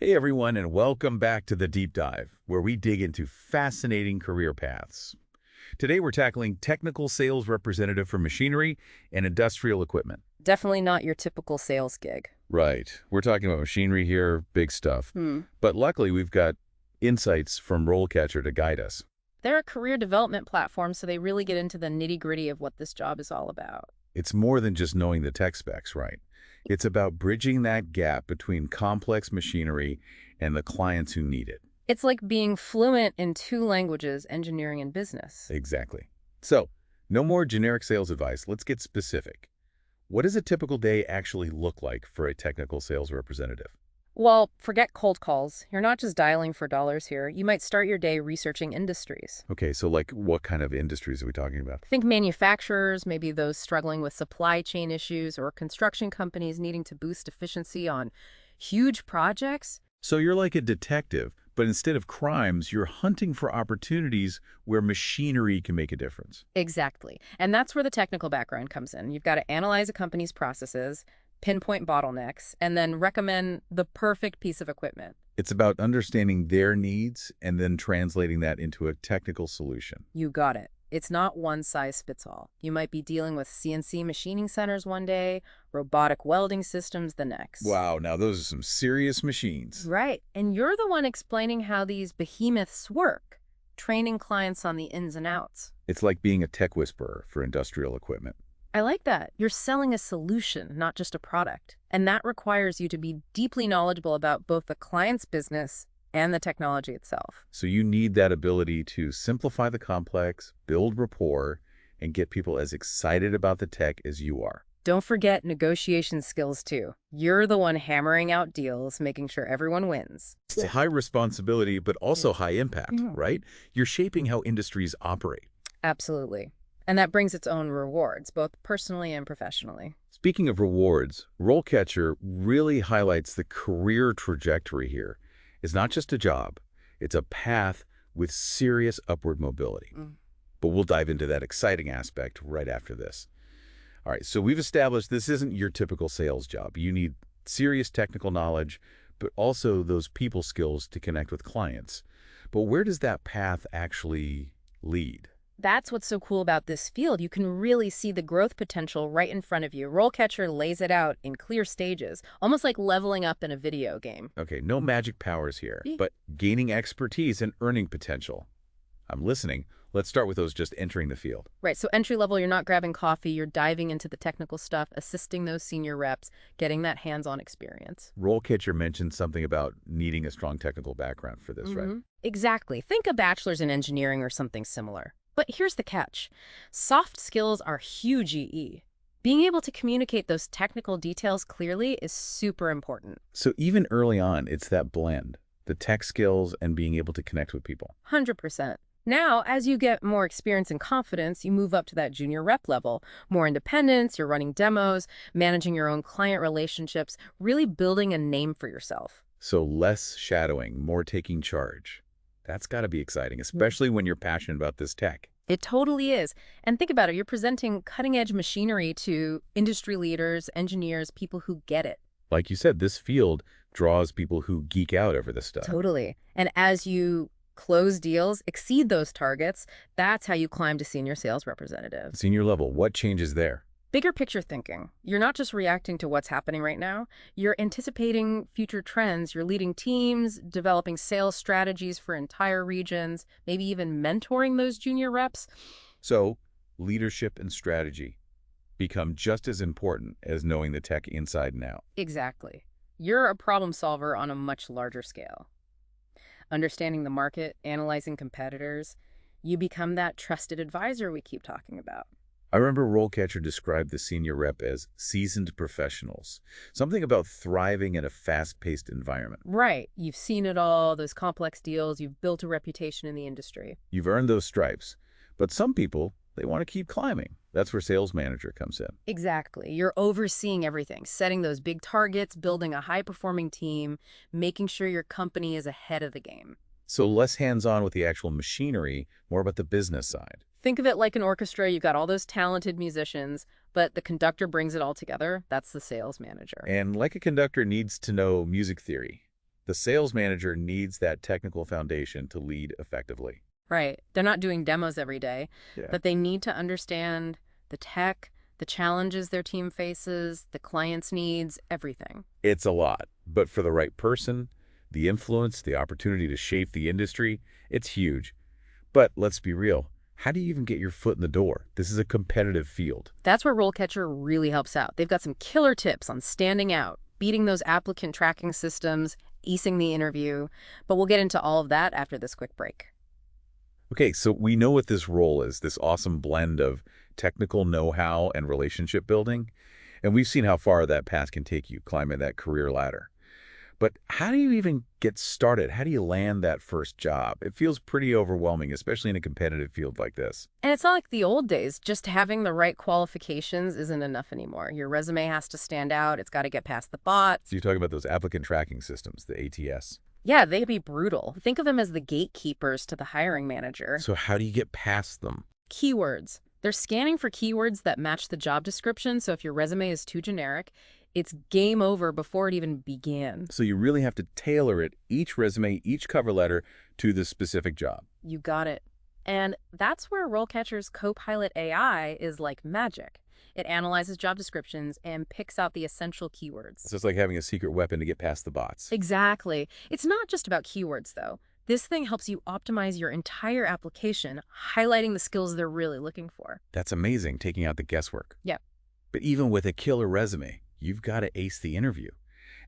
Hey everyone, and welcome back to the Deep Dive, where we dig into fascinating career paths. Today we're tackling technical sales representative for machinery and industrial equipment. Definitely not your typical sales gig. Right, we're talking about machinery here, big stuff. Hmm. But luckily we've got insights from RoleCatcher to guide us. They're a career development platform, so they really get into the nitty-gritty of what this job is all about. It's more than just knowing the tech specs, right? It's about bridging that gap between complex machinery and the clients who need it. It's like being fluent in two languages, engineering and business. Exactly. So, no more generic sales advice. Let's get specific. What does a typical day actually look like for a technical sales representative? Well, forget cold calls. You're not just dialing for dollars here. You might start your day researching industries. Okay, so like what kind of industries are we talking about? Think manufacturers, maybe those struggling with supply chain issues, or construction companies needing to boost efficiency on huge projects. So you're like a detective, but instead of crimes, you're hunting for opportunities where machinery can make a difference. Exactly. And that's where the technical background comes in. You've got to analyze a company's processes, pinpoint bottlenecks, and then recommend the perfect piece of equipment. It's about understanding their needs and then translating that into a technical solution. You got it. It's not one size fits all. You might be dealing with CNC machining centers one day, robotic welding systems the next. Wow, now those are some serious machines. Right. And you're the one explaining how these behemoths work, training clients on the ins and outs. It's like being a tech whisperer for industrial equipment. I like that. You're selling a solution, not just a product. And that requires you to be deeply knowledgeable about both the client's business and the technology itself. So you need that ability to simplify the complex, build rapport, and get people as excited about the tech as you are. Don't forget negotiation skills, too. You're the one hammering out deals, making sure everyone wins. It's a high responsibility, but also high impact, Yeah. right? You're shaping how industries operate. Absolutely. And that brings its own rewards, both personally and professionally. Speaking of rewards, RoleCatcher really highlights the career trajectory here. It's not just a job, it's a path with serious upward mobility. But we'll dive into that exciting aspect right after this. All right, so we've established this isn't your typical sales job. You need serious technical knowledge, but also those people skills to connect with clients. But where does that path actually lead? That's what's so cool about this field. You can really see the growth potential right in front of you. RoleCatcher lays it out in clear stages, almost like leveling up in a video game. Okay, no magic powers here, but gaining expertise and earning potential. I'm listening. Let's start with those just entering the field. Right, so entry level, you're not grabbing coffee, you're diving into the technical stuff, assisting those senior reps, getting that hands-on experience. RoleCatcher mentioned something about needing a strong technical background for this, right? Exactly. Think a bachelor's in engineering or something similar. But here's the catch. Soft skills are huge EE. Being able to communicate those technical details clearly is super important. So even early on, it's that blend, the tech skills and being able to connect with people. 100%. Now, as you get more experience and confidence, you move up to that junior rep level. More independence, you're running demos, managing your own client relationships, really building a name for yourself. So less shadowing, more taking charge. That's got to be exciting, especially when you're passionate about this tech. It totally is. And think about it, you're presenting cutting-edge machinery to industry leaders, engineers, people who get it. Like you said, this field draws people who geek out over this stuff. Totally. And as you close deals, exceed those targets, that's how you climb to senior sales representative. Senior level, what changes there? Bigger picture thinking. You're not just reacting to what's happening right now. You're anticipating future trends. You're leading teams, developing sales strategies for entire regions, maybe even mentoring those junior reps. So leadership and strategy become just as important as knowing the tech inside and out. Exactly. You're a problem solver on a much larger scale. Understanding the market, analyzing competitors, you become that trusted advisor we keep talking about. I remember RoleCatcher described the senior rep as seasoned professionals, something about thriving in a fast-paced environment. Right. You've seen it all, those complex deals. You've built a reputation in the industry. You've earned those stripes, but some people, they want to keep climbing. That's where sales manager comes in. Exactly. You're overseeing everything, setting those big targets, building a high-performing team, making sure your company is ahead of the game. So less hands-on with the actual machinery, more about the business side. Think of it like an orchestra. You've got all those talented musicians, but the conductor brings it all together. That's the sales manager. And like a conductor needs to know music theory, The sales manager needs that technical foundation to lead effectively. Right. They're not doing demos every day, Yeah. but they need to understand the tech, the challenges their team faces, the client's needs, everything. It's a lot, but for the right person, the influence, the opportunity to shape the industry, it's huge. But let's be real. How do you even get your foot in the door? This is a competitive field. That's where RoleCatcher really helps out. They've got some killer tips on standing out, beating those applicant tracking systems, acing the interview. But we'll get into all of that after this quick break. Okay, so we know what this role is, this awesome blend of technical know-how and relationship building. And we've seen how far that path can take you, climbing that career ladder. But how do you even get started? How do you land that first job? It feels pretty overwhelming, especially in a competitive field like this. And it's not like the old days. Just having the right qualifications isn't enough anymore. Your resume has to stand out. It's got to get past the bots. So you talk about those applicant tracking systems, the ATS. Yeah, they can be brutal. Think of them as the gatekeepers to the hiring manager. So how do you get past them? Keywords. They're scanning for keywords that match the job description, so if your resume is too generic, it's game over before it even begins. So you really have to tailor it, each resume, each cover letter, to the specific job. You got it. And that's where RoleCatcher's Copilot AI is like magic. It analyzes job descriptions and picks out the essential keywords. So it's like having a secret weapon to get past the bots. Exactly. It's not just about keywords, though. This thing helps you optimize your entire application, highlighting the skills they're really looking for. That's amazing, taking out the guesswork. Yeah. But even with a killer resume, you've got to ace the interview.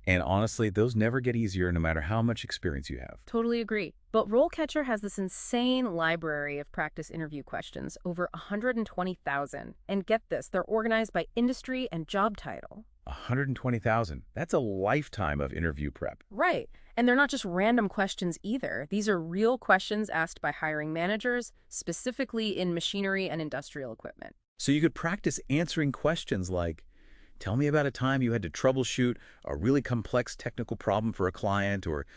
And honestly, those never get easier no matter how much experience you have. Totally agree. But RoleCatcher has this insane library of practice interview questions, over 120,000. And get this, they're organized by industry and job title. 120,000. That's a lifetime of interview prep. Right. And they're not just random questions either. These are real questions asked by hiring managers, specifically in machinery and industrial equipment. So you could practice answering questions like, tell me about a time you had to troubleshoot a really complex technical problem for a client, or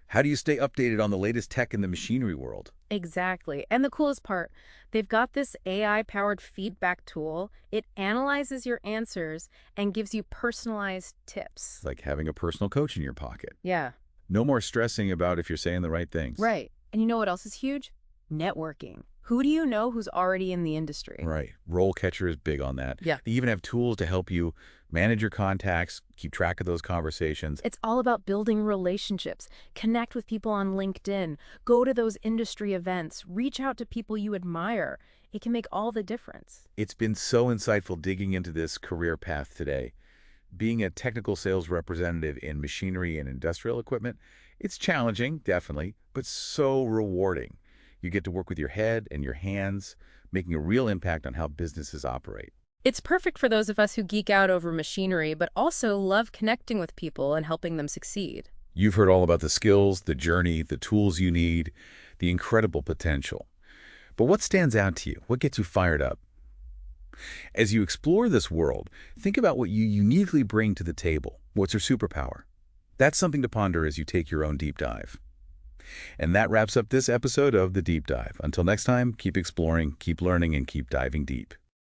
how do you stay updated on the latest tech in the machinery world? Exactly. And the coolest part, they've got this AI-powered feedback tool. It analyzes your answers and gives you personalized tips. It's like having a personal coach in your pocket. Yeah. No more stressing about if you're saying the right things. Right. And you know what else is huge? Networking. Who do you know who's already in the industry? Right. RoleCatcher is big on that. Yeah. They even have tools to help you manage your contacts, keep track of those conversations. It's all about building relationships. Connect with people on LinkedIn. Go to those industry events. Reach out to people you admire. It can make all the difference. It's been so insightful digging into this career path today. Being a technical sales representative in machinery and industrial equipment, it's challenging, definitely, but so rewarding. You get to work with your head and your hands, making a real impact on how businesses operate. It's perfect for those of us who geek out over machinery, but also love connecting with people and helping them succeed. You've heard all about the skills, the journey, the tools you need, the incredible potential. But what stands out to you? What gets you fired up? As you explore this world, think about what you uniquely bring to the table. What's your superpower? That's something to ponder as you take your own deep dive. And that wraps up this episode of The Deep Dive. Until next time, keep exploring, keep learning, and keep diving deep.